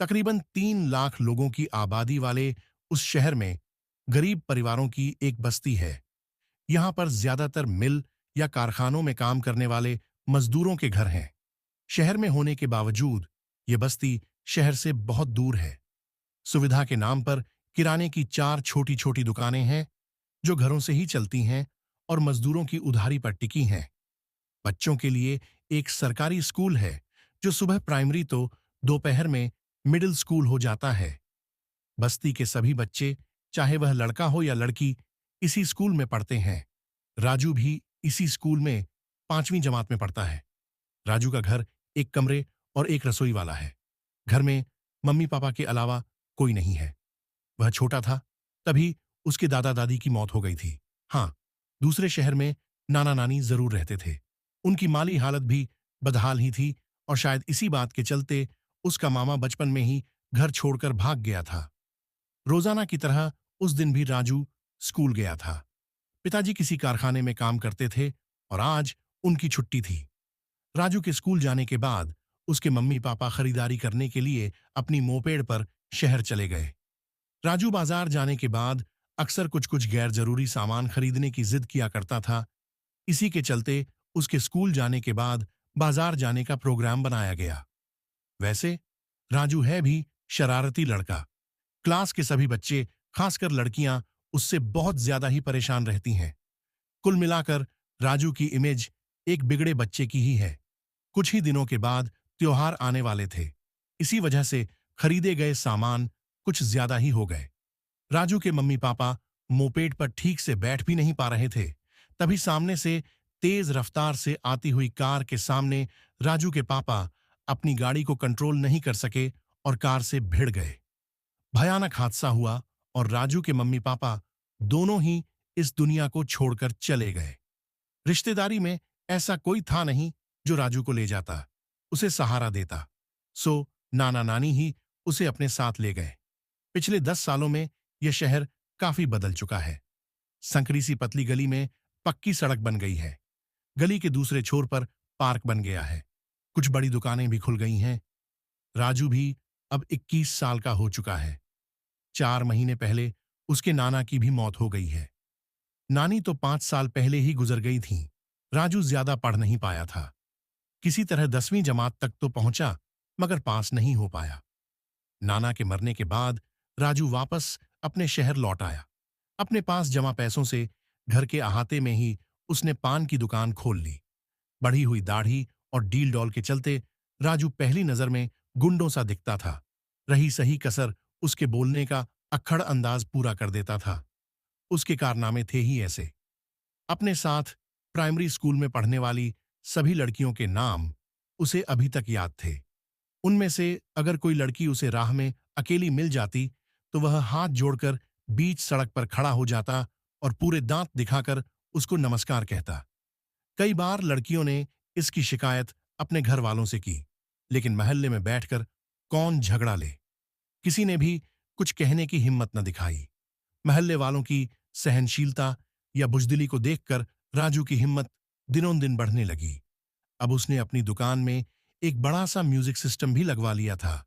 तकरीबन 3 लाख लोगों की आबादी वाले उस शहर में गरीब परिवारों की एक बस्ती है। यहाँ पर ज्यादातर मिल या कारखानों में काम करने वाले मजदूरों के घर हैं। शहर में होने के बावजूद ये बस्ती शहर से बहुत दूर है। सुविधा के नाम पर किराने की 4 छोटी-छोटी दुकानें हैं जो घरों से ही चलती हैं और मजदूरों की उधारी पर टिकी हैं। बच्चों के लिए एक सरकारी स्कूल है जो सुबह प्राइमरी तो दोपहर में मिडिल स्कूल हो जाता है। बस्ती के सभी बच्चे, चाहे वह लड़का हो या लड़की, इसी स्कूल में पढ़ते हैं। राजू भी इसी स्कूल में 5वीं जमात में पढ़ता है। राजू का घर एक कमरे और एक रसोई वाला है। घर में मम्मी पापा के अलावा कोई नहीं है। वह छोटा था तभी उसके दादा दादी की मौत हो गई थी। हाँ, दूसरे शहर में नाना नानी जरूर रहते थे। उनकी माली हालत भी बदहाल ही थी और शायद इसी बात के चलते उसका मामा बचपन में ही घर छोड़कर भाग गया था। रोजाना की तरह उस दिन भी राजू स्कूल गया था। पिताजी किसी कारखाने में काम करते थे और आज उनकी छुट्टी थी। राजू के स्कूल जाने के बाद उसके मम्मी पापा खरीदारी करने के लिए अपनी मोपेड पर शहर चले गए। राजू बाजार जाने के बाद अक्सर कुछ कुछ गैर जरूरी सामान खरीदने की जिद किया करता था। इसी के चलते उसके स्कूल जाने के बाद बाजार जाने का प्रोग्राम बनाया गया। वैसे राजू है भी शरारती लड़का। क्लास के सभी बच्चे, खासकर लड़कियां, उससे बहुत ज्यादा ही परेशान रहती हैं। कुल मिलाकर राजू की इमेज एक बिगड़े बच्चे की ही है। कुछ ही दिनों के बाद त्योहार आने वाले थे। इसी वजह से खरीदे गए सामान कुछ ज्यादा ही हो गए। राजू के मम्मी पापा मोपेड पर ठीक से बैठ भी नहीं पा रहे थे। तभी सामने से तेज रफ्तार से आती हुई कार के सामने राजू के पापा अपनी गाड़ी को कंट्रोल नहीं कर सके और कार से भिड़ गए। भयानक हादसा हुआ और राजू के मम्मी पापा दोनों ही इस दुनिया को छोड़कर चले गए। रिश्तेदारी में ऐसा कोई था नहीं जो राजू को ले जाता, उसे सहारा देता। सो नाना नानी ही उसे अपने साथ ले गए। पिछले 10 सालों में यह शहर काफी बदल चुका है। संकरी सी पतली गली में पक्की सड़क बन गई है। गली के दूसरे छोर पर पार्क बन गया है। कुछ बड़ी दुकानें भी खुल गई हैं। राजू भी अब 21 साल का हो चुका है। 4 महीने पहले उसके नाना की भी मौत हो गई है। नानी तो 5 साल पहले ही गुजर गई थीं। राजू ज्यादा पढ़ नहीं पाया था। किसी तरह 10वीं जमात तक तो पहुंचा, मगर पास नहीं हो पाया। नाना के मरने के बाद राजू वापस अपने शहर लौट आया। अपने पास जमा पैसों से घर के अहाते में ही उसने पान की दुकान खोल ली। बढ़ी हुई दाढ़ी और डील डॉल के चलते राजू पहली नजर में गुंडों सा दिखता था। रही सही कसर उसके बोलने का अक्खड़ अंदाज पूरा कर देता था। उसके कारनामे थे ही ऐसे। अपने साथ प्राइमरी स्कूल में पढ़ने वाली सभी लड़कियों के नाम उसे अभी तक याद थे। उनमें से अगर कोई लड़की उसे राह में अकेली मिल जाती तो वह हाथ जोड़कर बीच सड़क पर खड़ा हो जाता और पूरे दांत दिखाकर उसको नमस्कार कहता। कई बार लड़कियों ने इसकी शिकायत अपने घर वालों से की, लेकिन मोहल्ले में बैठकर कौन झगड़ा ले। किसी ने भी कुछ कहने की हिम्मत न दिखाई। मोहल्ले वालों की सहनशीलता या बुजदिली को देखकर राजू की हिम्मत दिनों दिन बढ़ने लगी। अब उसने अपनी दुकान में एक बड़ा सा म्यूजिक सिस्टम भी लगवा लिया था।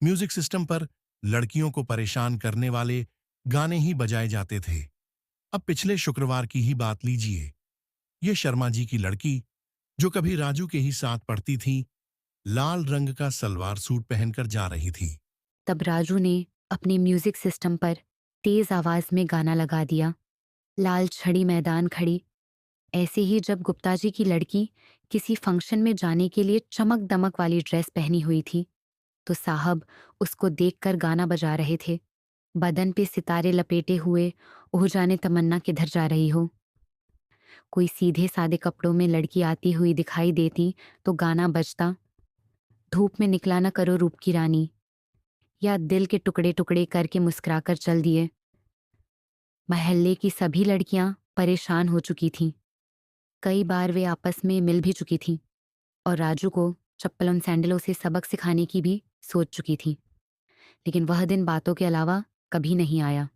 म्यूजिक सिस्टम पर लड़कियों को परेशान करने वाले गाने ही बजाए जाते थे। अब पिछले शुक्रवार की ही बात लीजिए। ये शर्मा जी की लड़की, जो कभी राजू के ही साथ पढ़ती थी, लाल रंग का सलवार सूट पहनकर जा रही थी। तब राजू ने अपने म्यूजिक सिस्टम पर तेज आवाज में गाना लगा दिया। लाल छड़ी मैदान खड़ी। ऐसे ही जब गुप्ता जी की लड़की किसी फंक्शन में जाने के लिए चमक दमक वाली ड्रेस पहनी हुई थी, तो साहब उसको देखकर गाना बजा रहे थे। बदन पे सितारे लपेटे हुए, ओह जाने तमन्ना किधर जा रही हो। कोई सीधे सादे कपड़ों में लड़की आती हुई दिखाई देती तो गाना बजता, धूप में निकला न करो रूप की रानी, या दिल के टुकड़े टुकड़े करके मुस्कुराकर चल दिए। मोहल्ले की सभी लड़कियां परेशान हो चुकी थीं। कई बार वे आपस में मिल भी चुकी थीं और राजू को चप्पल और सैंडलों से सबक सिखाने की भी सोच चुकी थीं। लेकिन वह दिन बातों के अलावा कभी नहीं आया।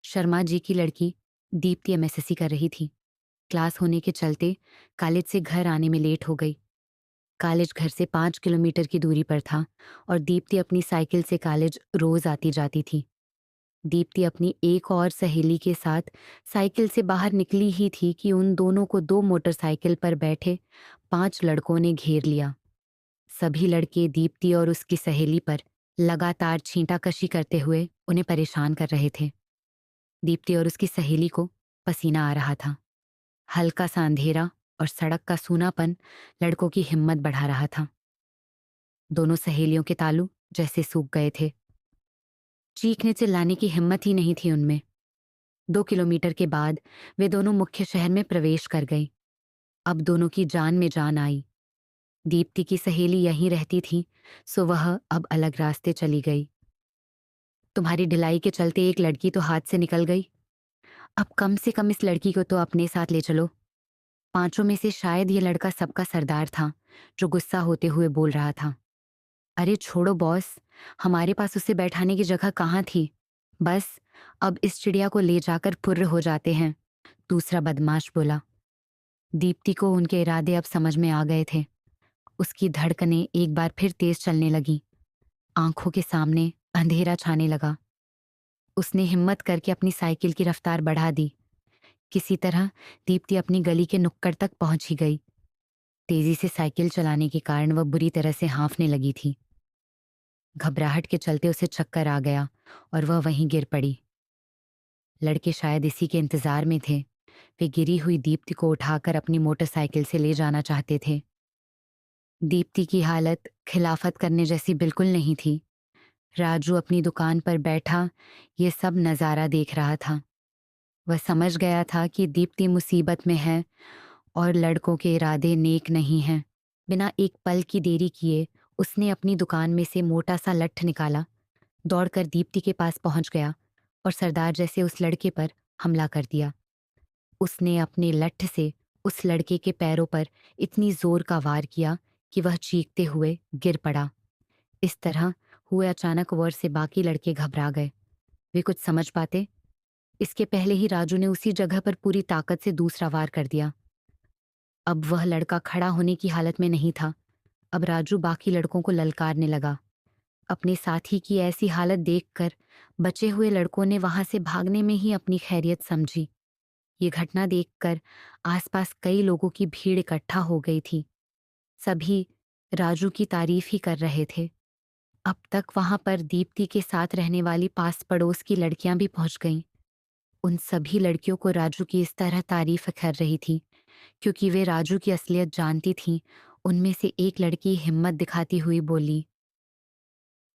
शर्मा जी की लड़की दीप्ति एमएसएससी कर रही थी। क्लास होने के चलते कॉलेज से घर आने में लेट हो गई। कॉलेज घर से 5 किलोमीटर की दूरी पर था और दीप्ति अपनी साइकिल से कॉलेज रोज आती जाती थी। दीप्ति अपनी एक और सहेली के साथ साइकिल से बाहर निकली ही थी कि उन दोनों को 2 मोटरसाइकिल पर बैठे 5 लड़कों ने घेर लिया। सभी लड़के दीप्ति और उसकी सहेली पर लगातार छींटाकशी करते हुए उन्हें परेशान कर रहे थे। दीप्ति और उसकी सहेली को पसीना आ रहा था। हल्का सा अंधेरा और सड़क का सूनापन लड़कों की हिम्मत बढ़ा रहा था। दोनों सहेलियों के तालू जैसे सूख गए थे। चीखने चिल्लाने की हिम्मत ही नहीं थी उनमें। 2 किलोमीटर के बाद वे दोनों मुख्य शहर में प्रवेश कर गई। अब दोनों की जान में जान आई। दीप्ति की सहेली यहीं रहती थी, सो वह अब अलग रास्ते चली गई। तुम्हारी ढिलाई के चलते एक लड़की तो हाथ से निकल गई, अब कम से कम इस लड़की को तो अपने साथ ले चलो। 5 में से शायद ये लड़का सबका सरदार था, जो गुस्सा होते हुए बोल रहा था। अरे छोड़ो बॉस, हमारे पास उसे बैठाने की जगह कहाँ थी। बस अब इस चिड़िया को ले जाकर पुर्र हो जाते हैं, दूसरा बदमाश बोला। दीप्ति को उनके इरादे अब समझ में आ गए थे। उसकी धड़कनें एक बार फिर तेज चलने लगी। आंखों के सामने अंधेरा छाने लगा। उसने हिम्मत करके अपनी साइकिल की रफ्तार बढ़ा दी। किसी तरह दीप्ति अपनी गली के नुक्कड़ तक पहुंच ही गई। तेजी से साइकिल चलाने के कारण वह बुरी तरह से हांफने लगी थी। घबराहट के चलते उसे चक्कर आ गया और वह वहीं गिर पड़ी। लड़के शायद इसी के इंतजार में थे। वे गिरी हुई दीप्ति को उठाकर अपनी मोटरसाइकिल से ले जाना चाहते थे। दीप्ति की हालत खिलाफत करने जैसी बिल्कुल नहीं थी। राजू अपनी दुकान पर बैठा ये सब नज़ारा देख रहा था। वह समझ गया था कि दीप्ति मुसीबत में है और लड़कों के इरादे नेक नहीं हैं। बिना एक पल की देरी किए उसने अपनी दुकान में से मोटा सा लट्ठ निकाला, दौड़कर दीप्ति के पास पहुंच गया और सरदार जैसे उस लड़के पर हमला कर दिया। उसने अपने लट्ठ से उस लड़के के पैरों पर इतनी जोर का वार किया कि वह चीखते हुए गिर पड़ा। इस तरह हुए अचानक वार से बाकी लड़के घबरा गए। वे कुछ समझ पाते इसके पहले ही राजू ने उसी जगह पर पूरी ताकत से दूसरा वार कर दिया। अब वह लड़का खड़ा होने की हालत में नहीं था। अब राजू बाकी लड़कों को ललकारने लगा। अपने साथी की ऐसी हालत देखकर बचे हुए लड़कों ने वहां से भागने में ही अपनी खैरियत समझी। ये घटना देखकर आसपास कई लोगों की भीड़ इकट्ठा हो गई थी। सभी राजू की तारीफ ही कर रहे थे। अब तक वहां पर दीप्ति के साथ रहने वाली पास पड़ोस की लड़कियां भी पहुंच गईं। उन सभी लड़कियों को राजू की इस तरह तारीफ कर रही थी क्योंकि वे राजू की असलियत जानती थीं। उनमें से एक लड़की हिम्मत दिखाती हुई बोली,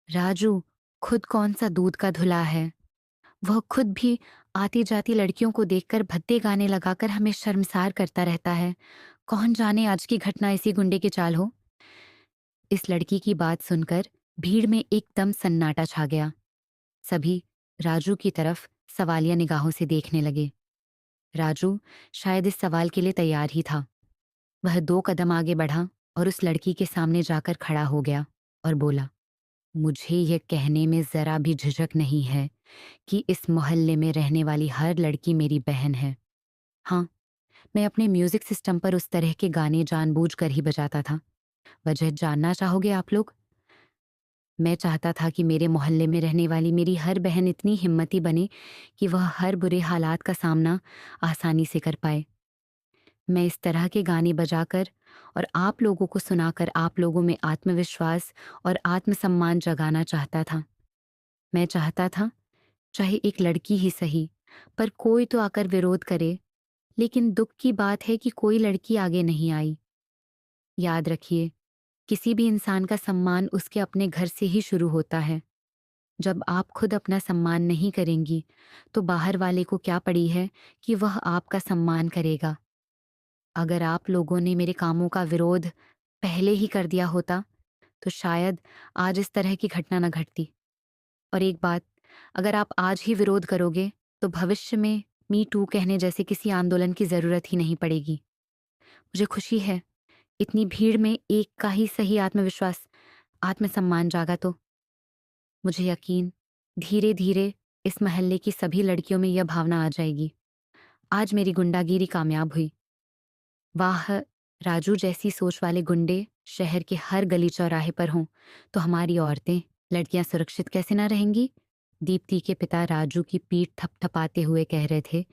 राजू खुद कौन सा दूध का धुला है। वह खुद भी आती जाती लड़कियों को देखकर भद्दे गाने लगाकर हमें शर्मसार करता रहता है। कौन जाने आज की घटना इसी गुंडे की चाल हो। इस लड़की की बात सुनकर भीड़ में एकदम सन्नाटा छा गया। सभी राजू की तरफ सवालिया निगाहों से देखने लगे। राजू शायद इस सवाल के लिए तैयार ही था। वह 2 कदम आगे बढ़ा और उस लड़की के सामने जाकर खड़ा हो गया और बोला, मुझे यह कहने में जरा भी झिझक नहीं है कि इस मोहल्ले में रहने वाली हर लड़की मेरी बहन है। हाँ, मैं अपने म्यूजिक सिस्टम पर उस तरह के गाने जानबूझकर ही बजाता था। वजह जानना चाहोगे आप लोग? मैं चाहता था कि मेरे मोहल्ले में रहने वाली मेरी हर बहन इतनी हिम्मती बने कि वह हर बुरे हालात का सामना आसानी से कर पाए। मैं इस तरह के गाने बजाकर और आप लोगों को सुनाकर आप लोगों में आत्मविश्वास और आत्मसम्मान जगाना चाहता था। मैं चाहता था चाहे एक लड़की ही सही, पर कोई तो आकर विरोध करे। लेकिन दुख की बात है कि कोई लड़की आगे नहीं आई। याद रखिए, किसी भी इंसान का सम्मान उसके अपने घर से ही शुरू होता है। जब आप खुद अपना सम्मान नहीं करेंगी, तो बाहर वाले को क्या पड़ी है कि वह आपका सम्मान करेगा। अगर आप लोगों ने मेरे कामों का विरोध पहले ही कर दिया होता, तो शायद आज इस तरह की घटना न घटती। और एक बात, अगर आप आज ही विरोध करोगे, तो भविष्य में मी टू कहने जैसे किसी आंदोलन की जरूरत ही नहीं पड़ेगी। मुझे खुशी है इतनी भीड़ में एक का ही सही आत्मविश्वास, आत्मसम्मान जागा तो मुझे यकीन धीरे धीरे इस मोहल्ले की सभी लड़कियों में यह भावना आ जाएगी। आज मेरी गुंडागिरी कामयाब हुई। वाह, राजू जैसी सोच वाले गुंडे शहर के हर गली चौराहे पर हों तो हमारी औरतें, लड़कियां सुरक्षित कैसे ना रहेंगी? दीप्ति के पिता राजू की पीठ थपथपाते हुए कह रहे थे।